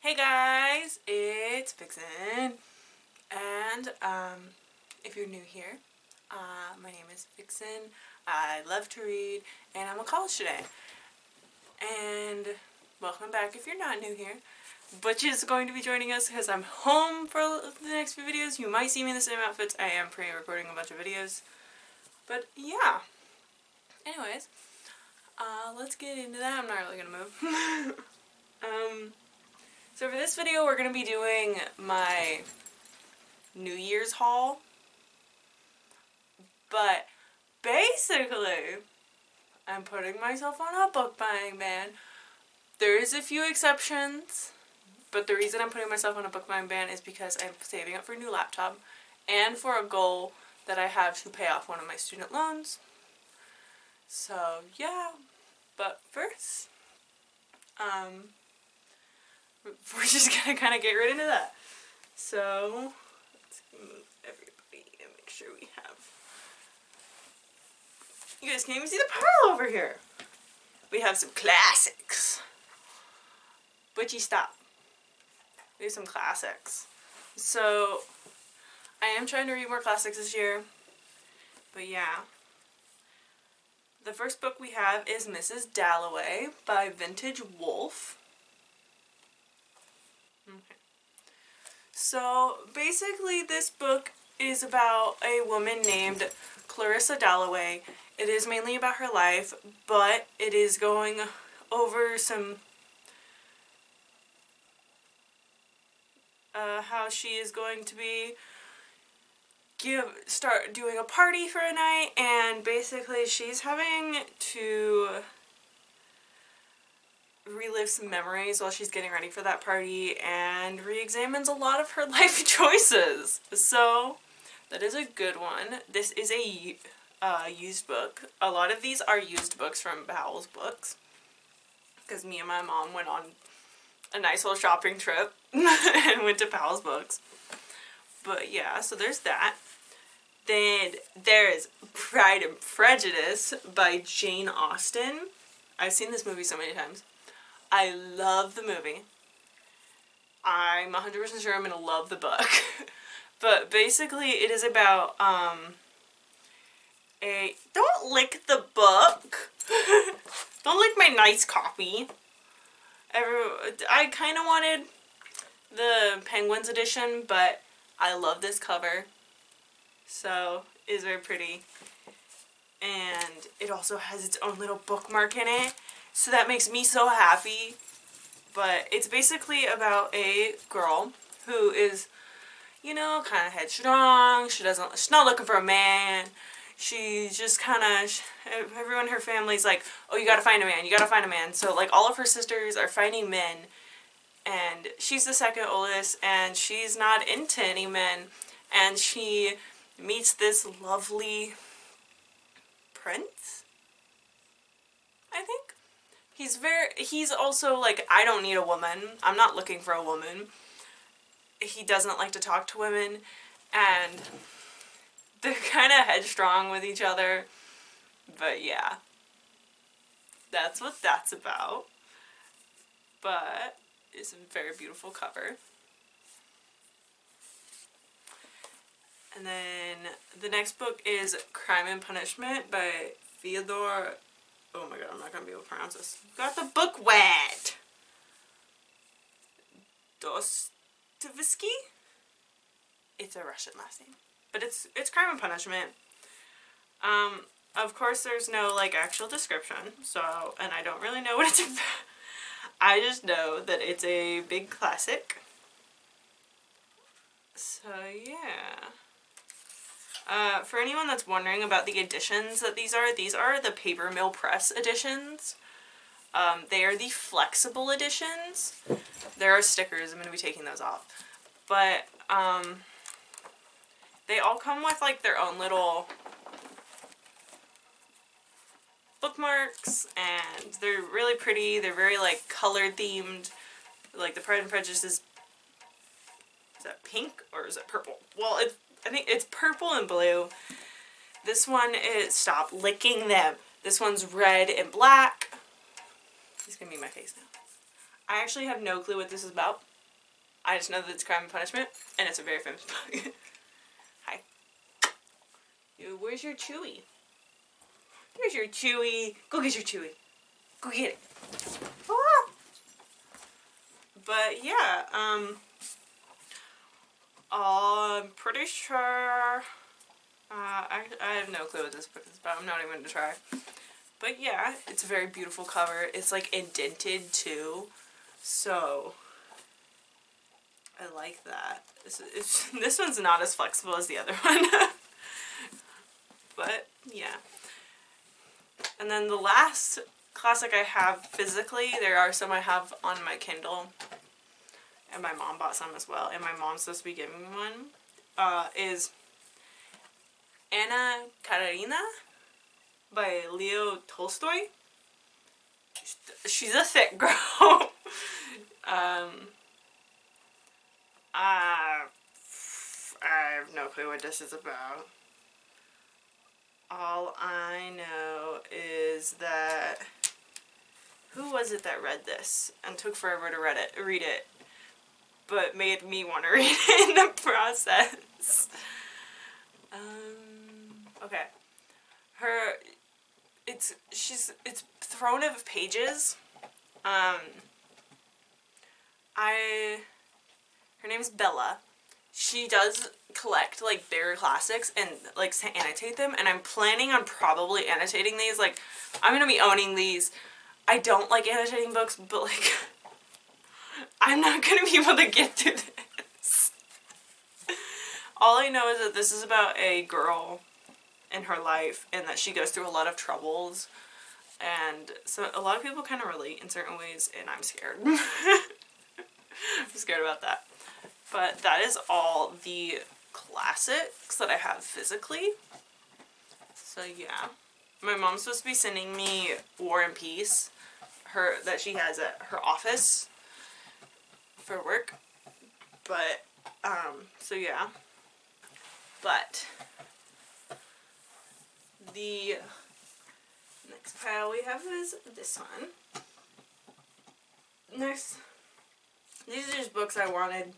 Hey guys, it's Vixen, and if you're new here, my name is Vixen. I love to read, and I'm a college student. And welcome back if you're not new here. Butch is going to be joining us because I'm home for the next few videos. You might see me in the same outfits. I am pre-recording a bunch of videos, but yeah. Anyways, let's get into that. I'm not really gonna move. So for this video, we're going to be doing my New Year's haul. But basically, I'm putting myself on a book buying ban. There is a few exceptions, but the reason I'm putting myself on a book buying ban is because I'm saving up for a new laptop and for a goal that I have to pay off one of my student loans. So yeah, but first, we're just gonna kind of get right into that. So, let's move everybody and make sure we have... You guys can't even see the pile over here. We have some classics. Butchie, stop. We have some classics. So, I am trying to read more classics this year. But yeah. The first book we have is Mrs. Dalloway by Vintage Wolf. Okay. So basically this book is about a woman named Clarissa Dalloway. It is mainly about her life, but it is going over some how she is going to be start doing a party for a night, and basically she's having to relive some memories while she's getting ready for that party and re-examines a lot of her life choices. So that is a good one. This is a used book. A lot of these are used books from Powell's Books because me and my mom went on a nice little shopping trip and went to Powell's Books. But yeah, so there's that. Then there is Pride and Prejudice by Jane Austen. I've seen this movie so many times. I love the movie. I'm 100% sure I'm going to love the book. But basically it is about, don't lick the book. Don't lick my nice copy. I kind of wanted the Penguins edition, but I love this cover. So, it is very pretty. And it also has its own little bookmark in it. So that makes me so happy. But it's basically about a girl who is, you know, kind of headstrong. She's not looking for a man. She's just kind of, everyone in her family's like, oh, you gotta find a man, you gotta find a man. So like all of her sisters are finding men. And she's the second oldest, and she's not into any men. And she meets this lovely prince, I think. He's also like, I don't need a woman. I'm not looking for a woman. He doesn't like to talk to women, and they're kind of headstrong with each other. But yeah, that's what that's about. But it's a very beautiful cover. And then the next book is Crime and Punishment by Fyodor... Oh my god, I'm not going to be able to pronounce this. Got the book wet! Dostoevsky? It's a Russian last name. But it's Crime and Punishment. Of course there's no, like, actual description, so, and I don't really know what it's about. I just know that it's a big classic. So, yeah. For anyone that's wondering about the editions that these are the Paper Mill Press editions. They are the flexible editions. There are stickers, I'm going to be taking those off. But, they all come with, like, their own little bookmarks, and they're really pretty. They're very, like, color themed. Like, the Pride and Prejudice is that pink, or is it purple? Well, I think it's purple and blue. This one is, stop licking them. This one's red and black. He's gonna be my face now. I actually have no clue what this is about. I just know that it's Crime and Punishment, and it's a very famous book. Hi. Where's your Chewy? Here's your Chewy. Go get your Chewy. Go get it. Ah! But yeah, I'm pretty sure, I have no clue what this book is about. I'm not even going to try. But yeah, it's a very beautiful cover. It's like indented too, so I like that. This one's not as flexible as the other one. But yeah. And then the last classic I have physically, there are some I have on my Kindle, and my mom bought some as well, and my mom's supposed to be giving me one, is Anna Karenina by Leo Tolstoy. She's a thick girl. I have no clue what this is about. All I know is that, who was it that read this and took forever to read it, but made me want to read it in the process? Okay. It's thrown of pages. Her name's Bella. She does collect, like, bigger classics and likes to annotate them, and I'm planning on probably annotating these. Like, I'm gonna be owning these. I don't like annotating books, but, like, I'm not gonna be able to get through this. All I know is that this is about a girl in her life, and that she goes through a lot of troubles, and so a lot of people kind of relate in certain ways, and I'm scared. I'm scared about that. But that is all the classics that I have physically. So yeah. My mom's supposed to be sending me War and Peace, that she has at her office for work. But, so yeah. But the next pile we have is this one. Next, these are just books I wanted.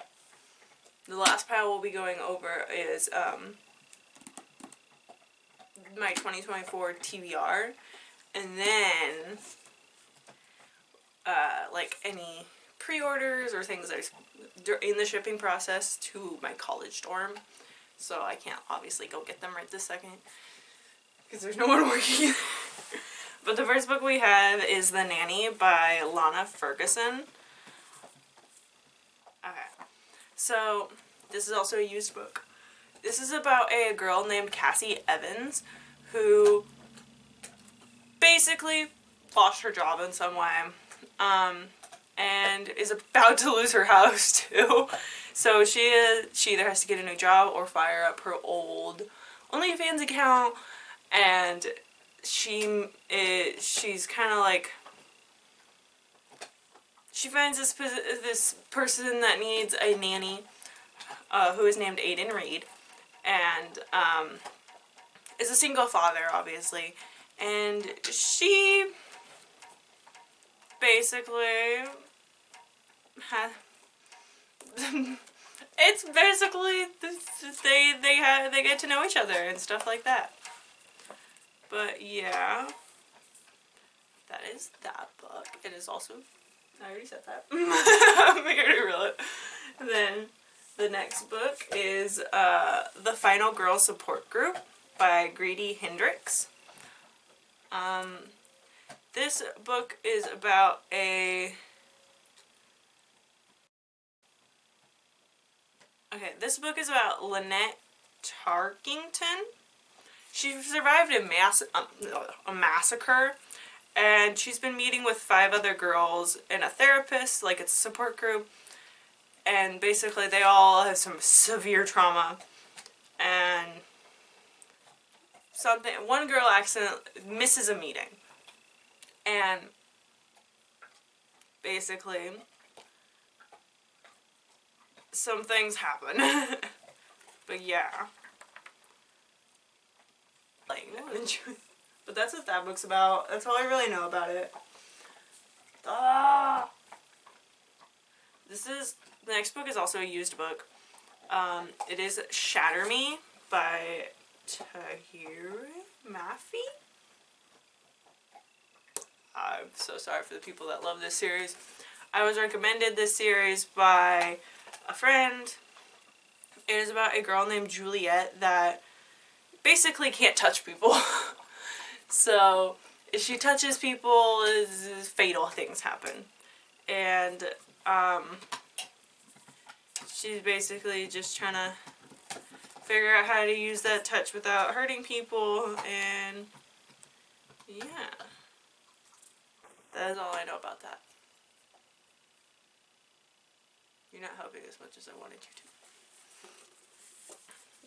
The last pile we'll be going over is my 2024 TBR, and then like any pre-orders or things that are in the shipping process to my college dorm. So I can't obviously go get them right this second because there's no one working. But the first book we have is The Nanny by Lana Ferguson. Okay. So, this is also a used book. This is about a girl named Cassie Evans who basically lost her job in some way, and is about to lose her house too. So she either has to get a new job or fire up her old OnlyFans account, and she's kind of like, she finds this person that needs a nanny, who is named Aiden Reed, and is a single father, obviously, and she basically it's basically they get to know each other and stuff like that. But yeah, that is that book. It is also, I already said that. I'm going to reel it. And then the next book is The Final Girl Support Group by Greedy Hendricks. This book is about this book is about Lynette Tarkington. She survived a massacre, and she's been meeting with 5 other girls and a therapist, like it's a support group, and basically they all have some severe trauma, and one girl misses a meeting, and basically some things happen. But yeah. But that's what that book's about. That's all I really know about it. The next book is also a used book. It is Shatter Me by Tahira Mafi. I'm so sorry for the people that love this series. I was recommended this series by a friend. It is about a girl named Juliet that basically can't touch people. So if she touches people, fatal things happen. And she's basically just trying to figure out how to use that touch without hurting people, and yeah. That is all I know about that. You're not helping as much as I wanted you to.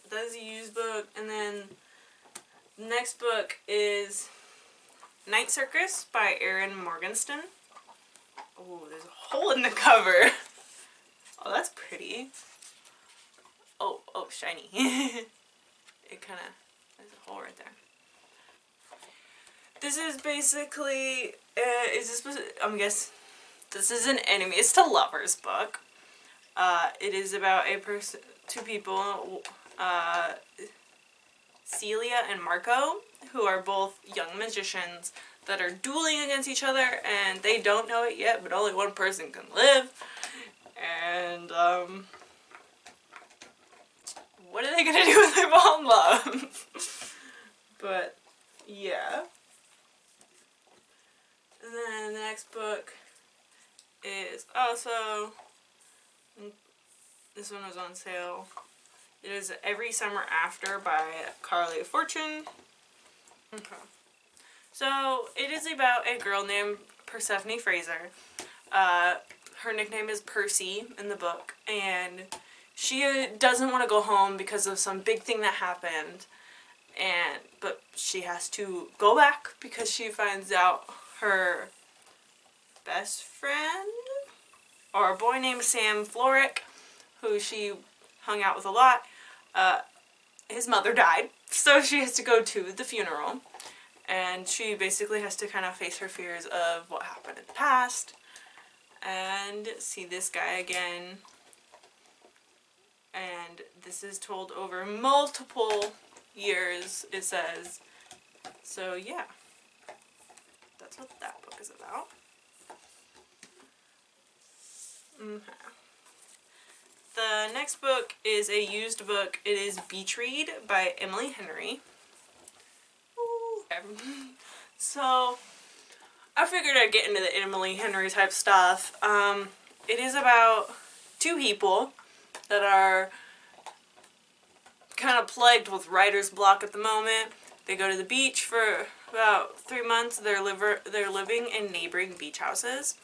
That is a used book, and then the next book is Night Circus by Erin Morgenstern. Oh, there's a hole in the cover. Oh, that's pretty. Oh, shiny. It kind of, there's a hole right there. This is basically, I'm guessing, this is an enemies to lovers book. It is about two people, Celia and Marco, who are both young magicians that are dueling against each other, and they don't know it yet, but only one person can live. And, what are they gonna do when they fall in love? But, yeah. And then the next book is also, this one was on sale. It is Every Summer After by Carly Fortune. Okay. So, it is about a girl named Persephone Fraser. Her nickname is Percy in the book, and she doesn't want to go home because of some big thing that happened, but she has to go back because she finds out her best friend, or a boy named Sam Floric, who she hung out with a lot, his mother died, so she has to go to the funeral, and she basically has to kind of face her fears of what happened in the past, and see this guy again. And this is told over multiple years, it says. So yeah, that's what that book is about. Okay. The next book is a used book. It is Beach Read by Emily Henry. Ooh. So I figured I'd get into the Emily Henry type stuff. It is about two people that are kind of plagued with writer's block at the moment. They go to the beach for about 3 months. They're living in neighboring beach houses.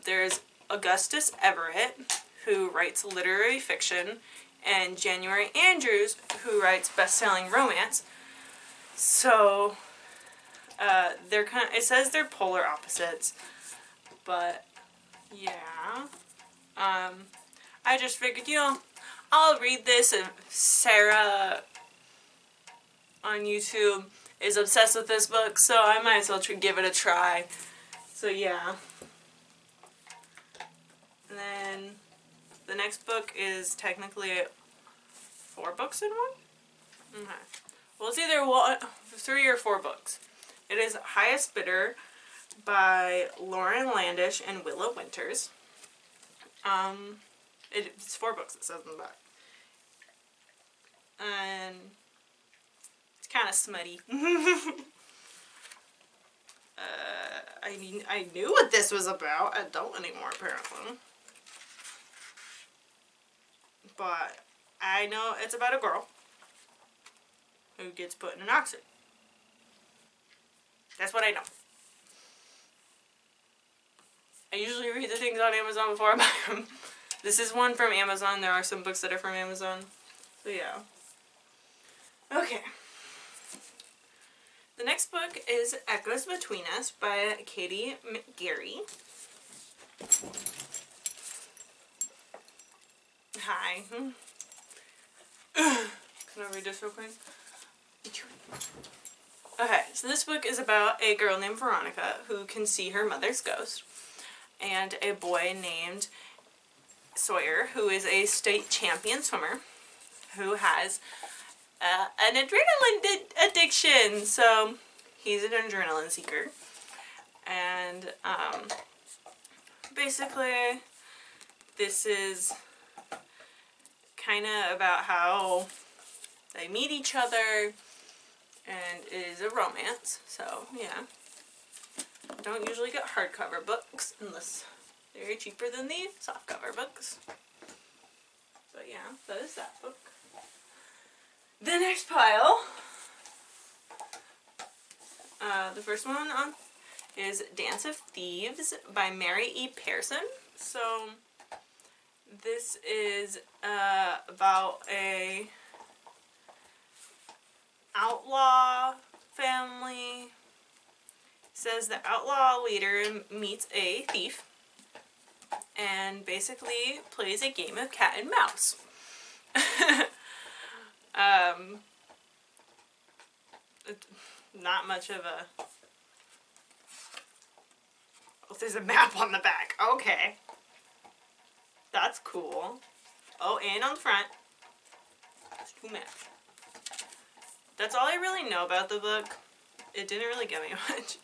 There's Augustus Everett, who writes literary fiction, and January Andrews, who writes best-selling romance. So they're it says they're polar opposites, but yeah. I just figured, I'll read this, and Sarah on YouTube is obsessed with this book, so I might as well give it a try. So yeah. And then the next book is technically 4 books in one? Okay. Well, it's either 3 or 4 books. It is Highest Bidder by Lauren Landish and Willow Winters. It's 4 books, it says in the back. And it's kind of smutty. I knew what this was about. I don't anymore, apparently. But I know it's about a girl who gets put in an oxygen. That's what I know. I usually read the things on Amazon before I buy them. This is one from Amazon. There are some books that are from Amazon. So yeah. Okay. The next book is Echoes Between Us by Katie McGarry. Hi. Can I read this real quick? Okay, so this book is about a girl named Veronica who can see her mother's ghost, and a boy named Sawyer, who is a state champion swimmer, who has an adrenaline addiction. So he's an adrenaline seeker. And basically this is kind of about how they meet each other, and it is a romance. So yeah, don't usually get hardcover books unless they're cheaper than the softcover books. But yeah, that is that book. The next pile, the first one on is Dance of Thieves by Mary E. Pearson. So this is about a outlaw family. It says the outlaw leader meets a thief and basically plays a game of cat and mouse. Not much of a... Oh, there's a map on the back. Okay. That's cool. Oh, and on the front, there's 2 maps. That's all I really know about the book. It didn't really give me much.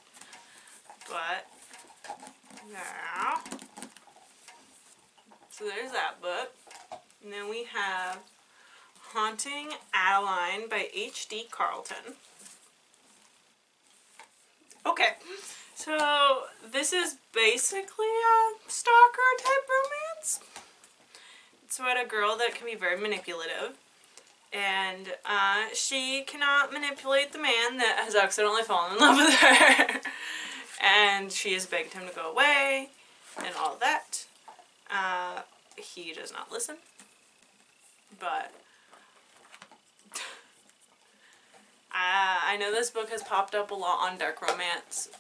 But, yeah. So there's that book. And then we have Haunting Adeline by H.D. Carlton. Okay, so this is basically a stalker type romance. It's about a girl that can be very manipulative, and she cannot manipulate the man that has accidentally fallen in love with her. And she has begged him to go away and all that. He does not listen, but I know this book has popped up a lot on dark romance.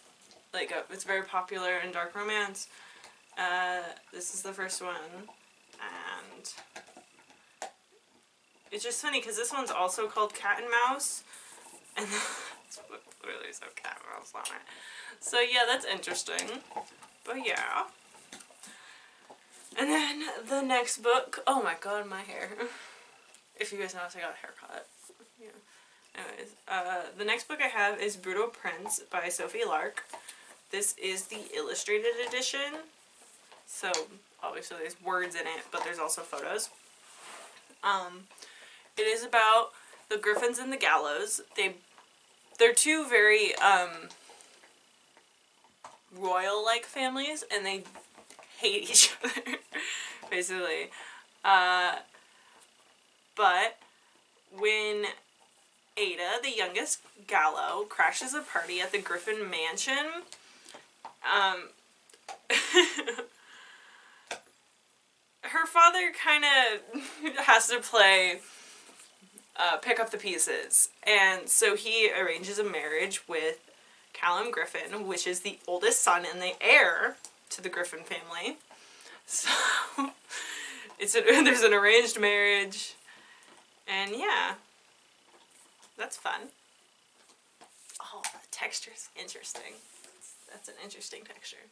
Like, it's very popular in dark romance. This is the first one, and it's just funny because this one's also called Cat and Mouse, and this book literally says cat and mouse on it. So yeah, that's interesting. But yeah. And then the next book, oh my god, my hair. If you guys notice, I got a haircut. Yeah. Anyways, the next book I have is Brutal Prince by Sophie Lark. This is the illustrated edition. So, obviously there's words in it, but there's also photos. It is about the Griffins and the Gallows. They're 2 very, royal-like families, and they hate each other, basically. But when Ada, the youngest Gallo, crashes a party at the Griffin Mansion, her father kind of has to play pick up the pieces, and so he arranges a marriage with Callum Griffin, which is the oldest son and the heir to the Griffin family. So there's an arranged marriage, and yeah, that's fun. Oh, the texture's interesting. That's an interesting texture.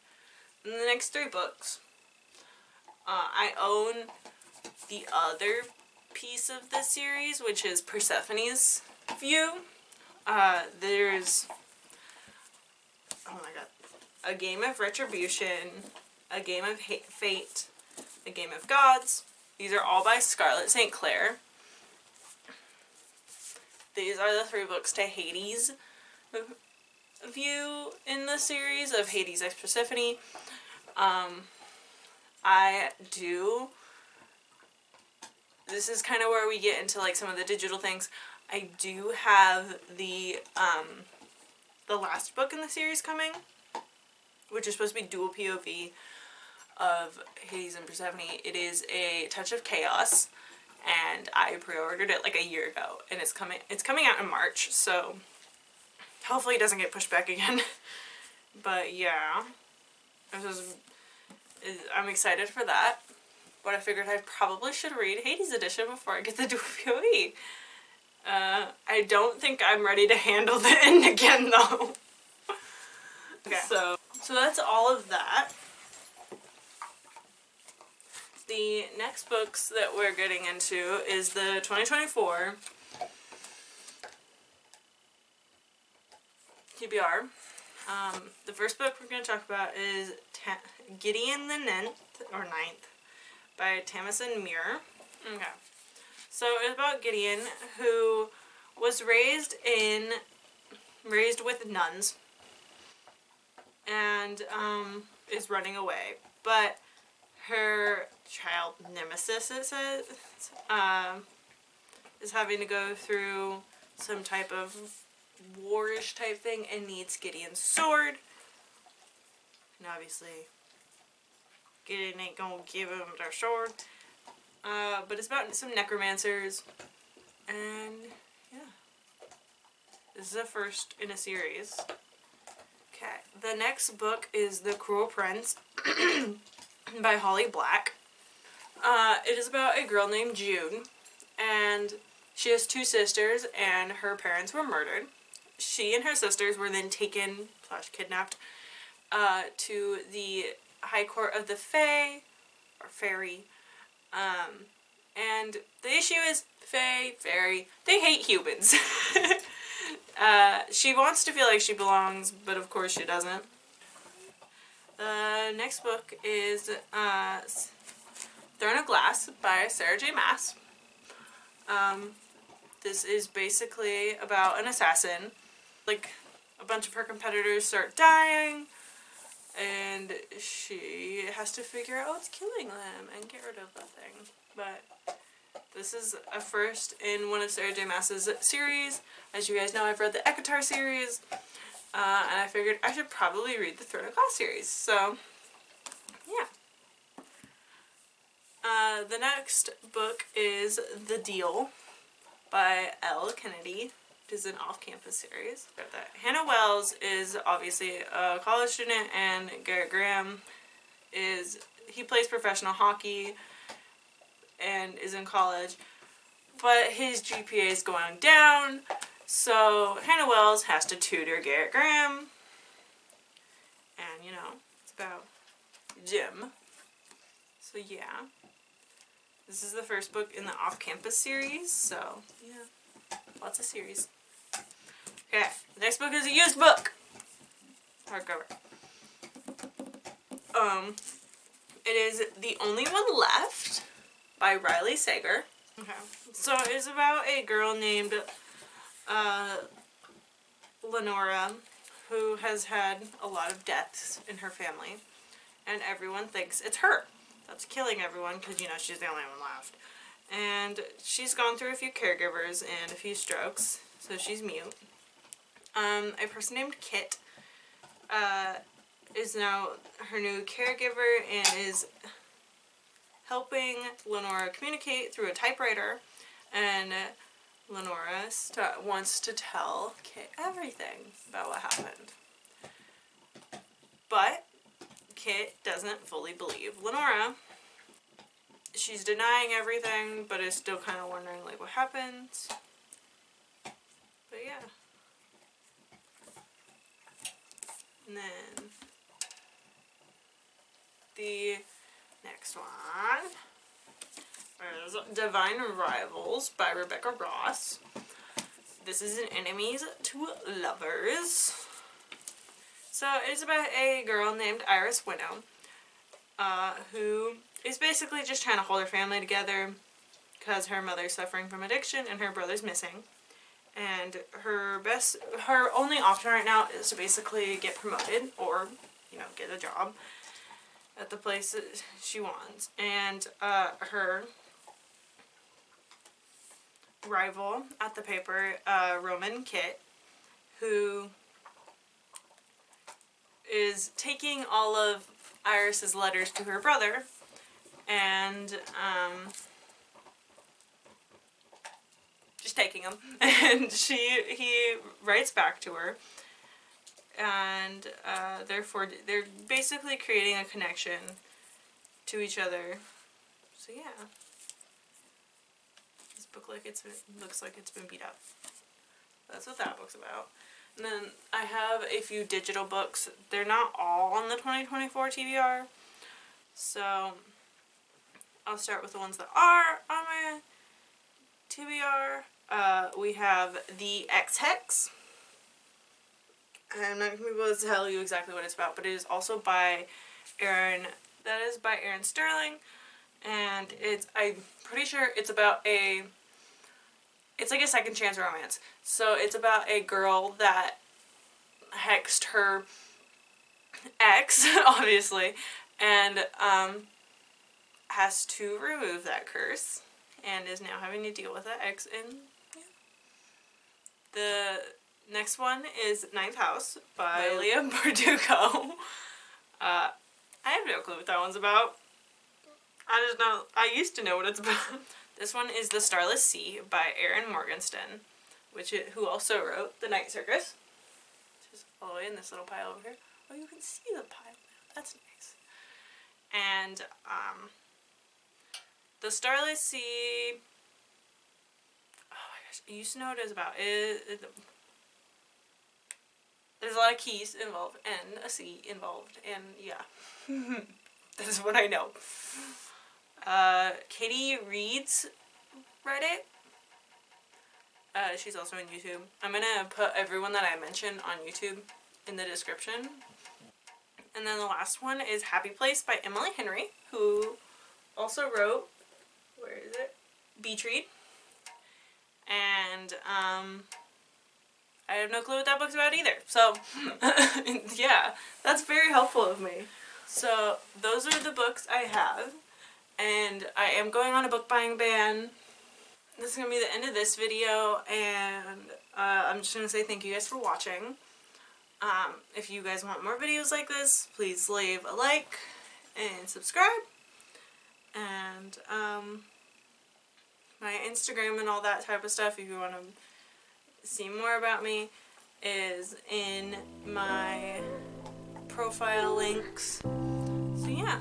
And the next 3 books, I own the other piece of this series, which is Persephone's View. There's, oh my god, A Game of Retribution, A Game of Fate, A Game of Gods. These are all by Scarlett St. Clair. These are the 3 books to Hades' view in the series of Hades x Persephone. This is kind of where we get into like some of the digital things. I do have the last book in the series coming, which is supposed to be dual POV of Hades and Persephone. It is A Touch of Chaos, and I pre-ordered it like a year ago, and it's coming out in March, so hopefully it doesn't get pushed back again. But yeah, I'm excited for that. But I figured I probably should read Hades edition before I get the dual POV. I don't think I'm ready to handle the end again, though. Okay, so that's all of that. The next books that we're getting into is the 2024 TBR. The first book we're going to talk about is Gideon the Ninth by Tamsin Muir. Okay. So it's about Gideon, who was raised with nuns and is running away. But her child nemesis, it says, is having to go through some type of warish type thing and needs Gideon's sword. And obviously, Gideon ain't gonna give him their sword. But it's about some necromancers. And, yeah. This is the first in a series. Okay. The next book is The Cruel Prince by Holly Black. It is about a girl named June. And she has two sisters, and her parents were murdered. She and her sisters were then taken / kidnapped to the High Court of the Fae, or Fairy. And the issue is Fae, Fairy, they hate humans. She wants to feel like she belongs, but of course she doesn't. The next book is Throne of Glass by Sarah J. Maas. This is basically about an assassin. Like, a bunch of her competitors start dying, and she has to figure out what's killing them and get rid of the thing. But this is a first in one of Sarah J. Maas's series. As you guys know, I've read the Ekatar series, and I figured I should probably read the Throne of Glass series. So, yeah. The next book is The Deal by Elle Kennedy. It is an off-campus series. Hannah Wells is obviously a college student, and Garrett Graham he plays professional hockey and is in college, but his GPA is going down, so Hannah Wells has to tutor Garrett Graham, and you know, it's about Jim. So yeah, this is the first book in the off-campus series, so yeah, lots of series. Okay, the next book is a used book. Hardcover. It is The Only One Left by Riley Sager. Okay. So it's about a girl named Lenora who has had a lot of deaths in her family, and everyone thinks it's her that's killing everyone because, you know, she's the only one left. And she's gone through a few caregivers and a few strokes, so she's mute. A person named Kit is now her new caregiver and is helping Lenora communicate through a typewriter, and Lenora wants to tell Kit everything about what happened. But Kit doesn't fully believe Lenora. She's denying everything, but is still kind of wondering, like, what happens. But yeah. And then the next one is Divine Rivals by Rebecca Ross. This is an enemies to lovers. So it's about a girl named Iris Winnow, who is basically just trying to hold her family together because her mother's suffering from addiction and her brother's missing. And her only option right now is to basically get promoted or, you know, get a job at the place that she wants. And her rival at the paper, Roman Kit, who is taking all of Iris's letters to her brother, and just taking them, and he writes back to her, and therefore they're basically creating a connection to each other. So yeah, this book looks like it's been beat up. That's what that book's about. And then I have a few digital books. They're not all on the 2024 TBR. So I'll start with the ones that are on my TBR. We have the X-Hex. I'm not going to be able to tell you exactly what it's about, but it is also by Aaron Sterling, and I'm pretty sure it's about it's like a second chance romance. So it's about a girl that hexed her ex, obviously, and has to remove that curse, and is now having to deal with that ex. And yeah. The next one is Ninth House by Leah Bardugo. I have no clue what that one's about. I used to know what it's about. This one is The Starless Sea by Erin Morgenstern, who also wrote The Night Circus, which is all the way in this little pile over here. Oh, you can see the pile now. That's nice. And The Starless Sea. Oh my gosh, I used to know what it was about. There's a lot of keys involved and a sea involved, and yeah. This is what I know. Katie Reed's read it. She's also on YouTube. I'm gonna put everyone that I mentioned on YouTube in the description. And then the last one is Happy Place by Emily Henry, who also wrote, where is it? Beach Read. And I have no clue what that book's about either. So yeah, that's very helpful of me. So those are the books I have. And I am going on a book buying ban. This is going to be the end of this video, and I'm just going to say thank you guys for watching. If you guys want more videos like this, please leave a like and subscribe. And my Instagram and all that type of stuff, if you want to see more about me, is in my profile links. So yeah.